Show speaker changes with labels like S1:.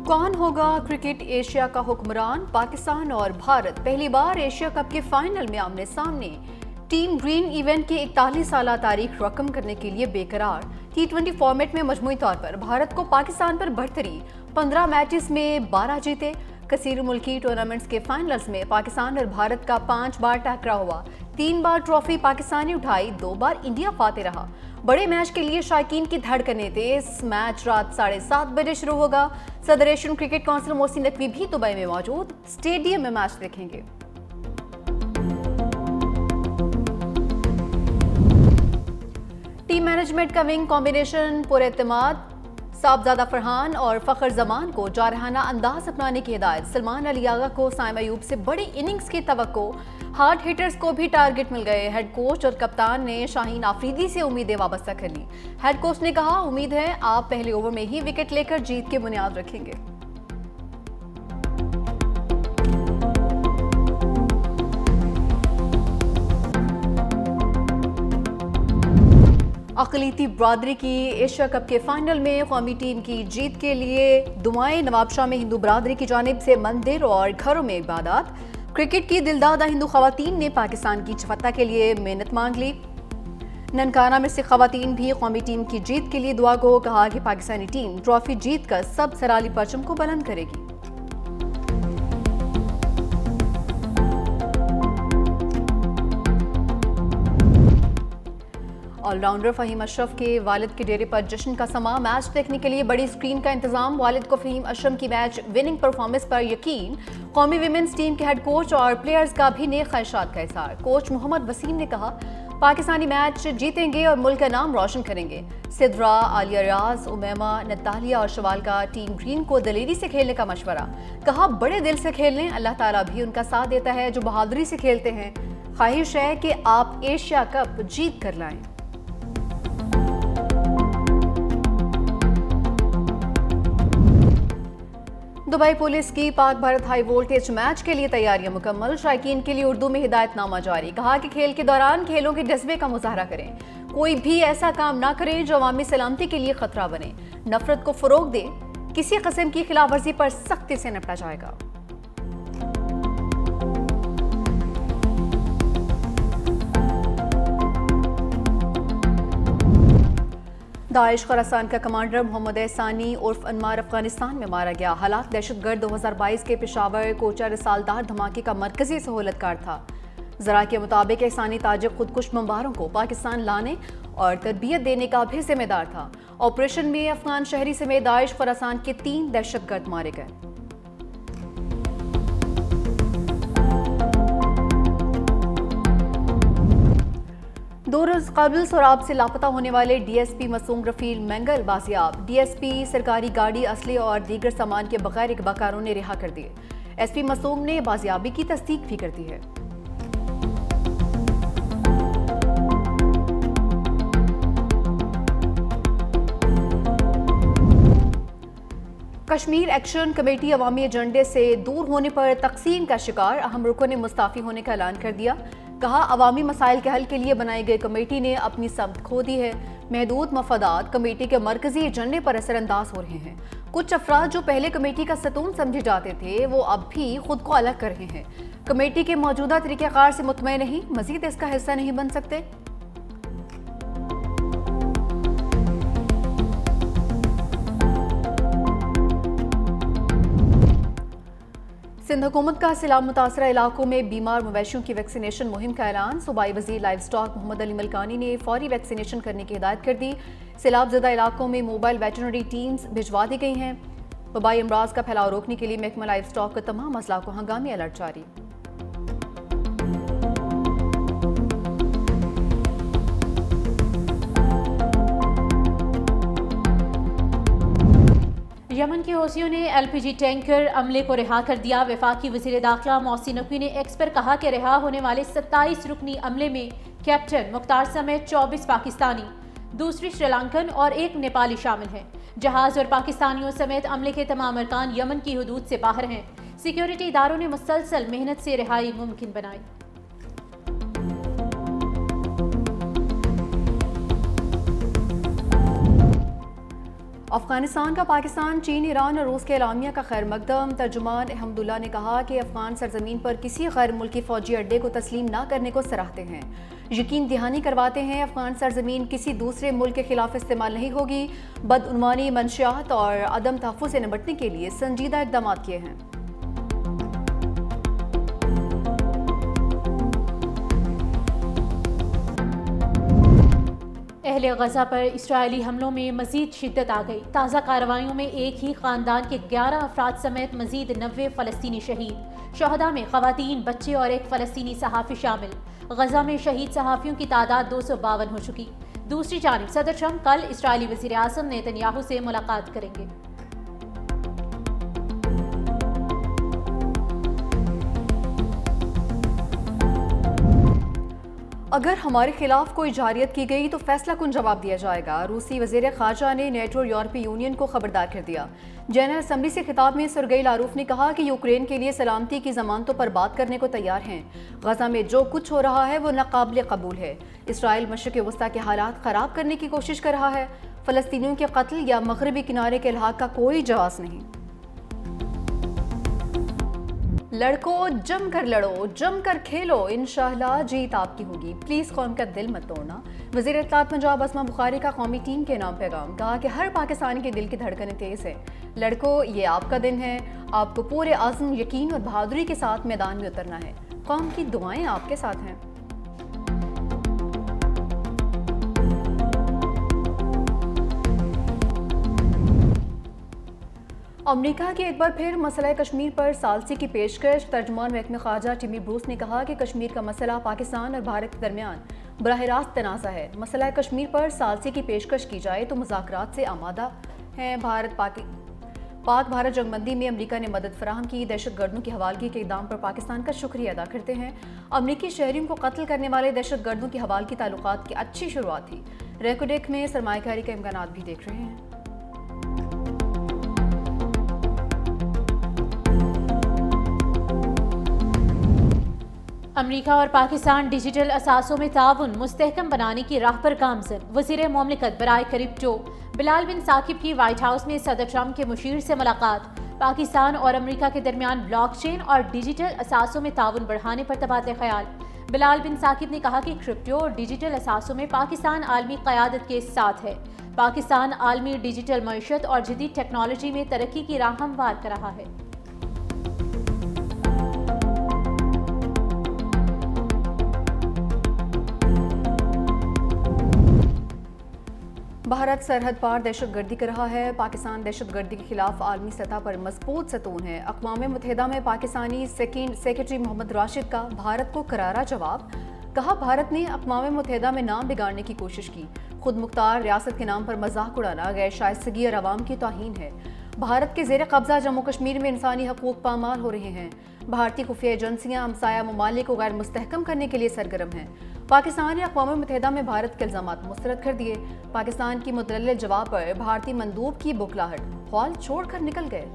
S1: कौन होगा cricket Asia का हुक्मरान? पाकिस्तान और भारत पहली बार एशिया कप के फाइनल में आमने सामने। टीम ग्रीन इवेंट की 41 साल तारीख रकम करने के लिए बेकरार। T20 फॉर्मेट में मजमूई तौर पर भारत को पाकिस्तान पर बढ़तरी। 15 मैचेस में 12 जीते। कसीर मुल्की टूर्नामेंट्स के फाइनल्स में पाकिस्तान और भारत का 5 बार टकराव हुआ। 3 बार ट्रॉफी पाकिस्तान ने उठाई, 2 बार इंडिया फाते रहा। बड़े मैच के लिए शायकीन की धड़कनें तेज। मैच रात 7:30 बजे शुरू होगा। सदर Asian cricket council Mohsin Naqvi भी दुबई में मौजूद, स्टेडियम में मैच देखेंगे। टीम मैनेजमेंट का विंग कॉम्बिनेशन पुरएतमाद। साहबजादा फरहान और फखर जमान को जारहाना अंदाज अपनाने की हिदायत। सलमान अली आगा को साइम अयूब से बड़ी इनिंग्स की तवक्को। हार्ड हिटर्स को भी टारगेट मिल गए। हेड कोच और कप्तान ने शाहीन आफरीदी से उम्मीदें वाबस्ता कर ली। हेड कोच ने कहा, उम्मीद है आप पहले ओवर में ही विकेट लेकर जीत की बुनियाद रखेंगे। अक़लियती बरादरी की एशिया कप के फाइनल में कौमी टीम की जीत के लिए दुआएं। नवाबशाह में हिंदू बरादरी की जानिब से मंदिर और घरों में इबादत। क्रिकेट की दिलदादा हिंदू खवातीन ने पाकिस्तान की फतह के लिए मिन्नत मांग ली। ननकाना में से खवातीन भी कौमी टीम की जीत के लिए दुआ को। कहा कि पाकिस्तानी टीम ट्रॉफी जीत कर सब सराली परचम को बुलंद करेगी। ऑलराउंडर फहीम अशरफ के वालिद के डेरे पर जश्न का समा। मैच देखने के लिए बड़ी स्क्रीन का इंतजाम। वालिद को फहीम अशरफ की मैच विनिंग परफॉर्मेंस पर यकीन। कौमी विमेंस टीम के हेड कोच और प्लेयर्स का भी नेक ख्वाहिशात का इज़हार। कोच मोहम्मद वसीम ने कहा, पाकिस्तानी मैच जीतेंगे और मुल्क का नाम रोशन करेंगे। सिद्रा, आलिया रियाज, उमैमा, नतालिया और शवाल का टीम ग्रीन को दलेरी से खेलने का मशवरा। कहा, बड़े दिल से खेल लें, अल्लाह ताला भी उनका साथ देता है जो बहादुरी से खेलते हैं। ख्वाहिश है कि आप एशिया कप जीत कर लाएं। दुबई पुलिस की Pak Bharat high voltage match के लिए तैयारियां मुकम्मल। शायकीन के लिए उर्दू में हिदायतनामा जारी। कहा कि खेल के दौरान खेलों के जज्बे का मुजाहरा करें। कोई भी ऐसा काम ना करें जो अवामी सलामती के लिए खतरा बने। नफरत को फरोग दे। किसी किस्म की खिलाफवर्जी पर सख्ती से निपटा जाएगा। दाइश खुरासान का कमांडर मोहम्मद एहसानी उर्फ अनमार अफगानिस्तान में मारा गया। हालात दहशतगर्द 2022 के पेशावर कोचा रिसालदार धमाके का मरकजी सहूलतकार था। जरा के मुताबिक एहसानी ताजिक खुदकुश बमबारों को पाकिस्तान लाने और तरबियत देने का भी जिम्मेदार था। ऑपरेशन में अफगान शहरी समेत दाइश खुरासान के 3 दहशतगर्द मारे गए। दो रोज कबल सोराब से लापता होने वाले डीएसपी मासूम रफील मंगल बाजियाब। डीएसपी सरकारी गाड़ी, असले और दीगर सामान के बगैर इकबाकारों ने रिहा कर दिए। एसपी मासूम ने बाजियाबी की तस्दीक भी कर दी है। कश्मीर एक्शन कमेटी अवामी एजेंडे से दूर होने पर तकसीम का शिकार। अहम रुकन ने मुस्ताफी होने का ऐलान कर दिया। कहा, अवामी मसाइल के हल के लिए बनाई गई कमेटी ने अपनी समत खो दी है। महदूद मफादात कमेटी के मरकजी एजेंडे पर असरअंदाज हो रहे हैं। कुछ अफराद जो पहले कमेटी का सतून समझे जाते थे वो अब भी खुद को अलग कर रहे हैं। कमेटी के मौजूदा तरीक़ेकार से मुतमईन नहीं, मजीद इसका हिस्सा नहीं बन सकते। सिंध हुकूमत का सैलाब मुतासरा इलाकों में बीमार मवेशियों की वैक्सीनेशन मुहिम का ऐलान। सूबाई वजीर लाइव स्टॉक मोहम्मद अली मलकानी ने फौरी वैक्सीनेशन करने की हिदायत कर दी। सैलाब ज़दा इलाकों में मोबाइल वेटरनरी टीम्स भिजवा दी गई हैं। वबाई अमराज का फैलाव रोकने के लिए महकमा लाइव स्टॉक का तमाम अजला को हंगामी अलर्ट जारी।
S2: यमन के हौसियों ने एलपीजी टैंकर अमले को रिहा कर दिया। वफाकी वज़ीर दाखिला मोहसिन नकवी ने एक्स पर कहा कि रिहा होने वाले 27 रुकनी अमले में कैप्टन मुख्तार समेत 24 पाकिस्तानी, दूसरी श्रीलंकन और 1 नेपाली शामिल हैं। जहाज और पाकिस्तानियों समेत अमले के तमाम अरकान यमन की हुदूद से बाहर हैं। सिक्योरिटी इदारों ने मुसलसल मेहनत से रिहाई मुमकिन बनाई।
S1: अफगानिस्तान का पाकिस्तान, चीन, ईरान और रूस के एलामिया का खैर मकदम। तर्जुमान अहमदुल्ला ने कहा कि अफगान सरजमीन पर किसी गैर मुल्की फौजी अड्डे को तस्लीम न करने को सराहते हैं। यकीन दहानी करवाते हैं अफगान सरजमीन किसी दूसरे मुल्क के खिलाफ इस्तेमाल नहीं होगी। बदउनवानी, मंशियात और अदम तहफ़्फ़ुज़ से निपटने के लिए संजीदा इक़दाम किए हैं।
S2: अहले गज़ा पर इस्राएली हमलों में मज़ीद शिद्दत आ गई। ताज़ा कार्रवाइयों में एक ही ख़ानदान के 11 अफराद समेत मज़ीद 90 फ़लस्तीनी शहीद। शहदा में ख़वातीन, बच्चे और एक फ़लस्तीनी सहाफ़ी शामिल। गज़ा में शहीद सहाफ़ियों की तादाद 252 हो चुकी। दूसरी जानिब सदर ट्रंप कल इस्राएली वज़ीर आज़म नेतन्याहू से मुलाकात करेंगे।
S1: अगर हमारे खिलाफ कोई जारियत की गई तो फैसला कुन जवाब दिया जाएगा। रूसी वज़ीर ख़ारजा ने नेटो और यूरोपीय यूनियन को खबरदार कर दिया। जनरल असम्बली से खिताब में सरगेई लारूफ ने कहा कि यूक्रेन के लिए सलामती की ज़मानतों पर बात करने को तैयार हैं। गज़ा में जो कुछ हो रहा है वो नाकाबिल कबूल है। इसराइल मशरिक़ वस्ता के हालात ख़राब करने की कोशिश कर रहा है। फ़लस्तीनियों के कत्ल या मगरबी किनारे के इल्हाक का कोई जवाब नहीं। लड़कों, जम कर लड़ो, जम कर खेलो, इंशाअल्लाह जीत आपकी होगी। प्लीज़ कौम का दिल मत तोड़ना। वज़ीर इत्तलात पंजाब अस्मा बुखारी का कौमी टीम के नाम पैगाम। कहा कि हर पाकिस्तानी के दिल की धड़कनें तेज़ है। लड़कों, ये आपका दिन है। आपको पूरे आज़म, यकीन और बहादुरी के साथ मैदान में उतरना है। कौम की दुआएं आपके साथ हैं। अमेरिका की एक बार फिर मसला कश्मीर पर सालसी की पेशकश। तर्जुमान महकमे ख़ारजा टिमी ब्रूस ने कहा कि कश्मीर का मसला पाकिस्तान और भारत के दरमियान बराह रास्त तनाज़ा है। मसला कश्मीर पर सालसी की पेशकश की जाए तो मुज़ाकरात से आमादा हैं। पाक भारत जंगबंदी में अमेरिका ने मदद फराहम की। दहशतगर्दों की हवालगी के इक़दाम पर पाकिस्तान का शुक्रिया अदा करते हैं। अमेरिकी शहरियों को कत्ल करने वाले दहशतगर्दों की हवालगी ताल्लुकात की अच्छी शुरुआत थी। रेकोडेक में सरमायाकारी के इम्कानात भी देख रहे हैं।
S2: अमेरिका और पाकिस्तान डिजिटल असासों में ताउन मुस्तहकम बनाने की राह पर गामजन। वज़ीर मुमलिकत बराए क्रिप्टो बिलाल बिन साकिब की व्हाइट हाउस में सदर ट्रंप के मुशीर से मुलाकात। पाकिस्तान और अमेरिका के दरमियान ब्लॉकचेन और डिजिटल असासों में ताउन बढ़ाने पर तबादला ख्याल। बिलाल बिन साकिब ने कहा कि क्रिप्टो और डिजिटल असासों में पाकिस्तान आलमी क़यादत के साथ है। पाकिस्तान आलमी डिजिटल मईशत और जदीद टेक्नोलॉजी में तरक्की की राह हमवार कर रहा है।
S1: भारत सरहद पार दहशतगर्दी कर रहा है। पाकिस्तान दहशतगर्दी के खिलाफ आलमी सतह पर मजबूत सतून है। अक़वाम मुत्तहिदा में पाकिस्तानी सेक्रेटरी मोहम्मद राशिद का भारत को करारा जवाब। कहा, भारत ने अक़वाम मुत्तहिदा में नाम बिगाड़ने की कोशिश की। खुद मुख्तार रियासत के नाम पर मजाक उड़ाना गैर शाइस्तगी और अवाम की तौहीन है। भारत के ज़ेर कब्जा जम्मू कश्मीर में इंसानी हकूक़ पामाल हो रहे हैं। भारतीय खुफिया एजेंसियाँ हमसाया ममालिक को गैर मुस्तहकम करने के लिए सरगर्म हैं। पाकिस्तान ने अक़वाम मुत्तहिदा में भारत के इल्ज़ामात मुस्तरद कर दिए। पाकिस्तान की मुतलल जवाब पर भारतीय मंदूब की बुखलाहट, हॉल छोड़कर निकल गए।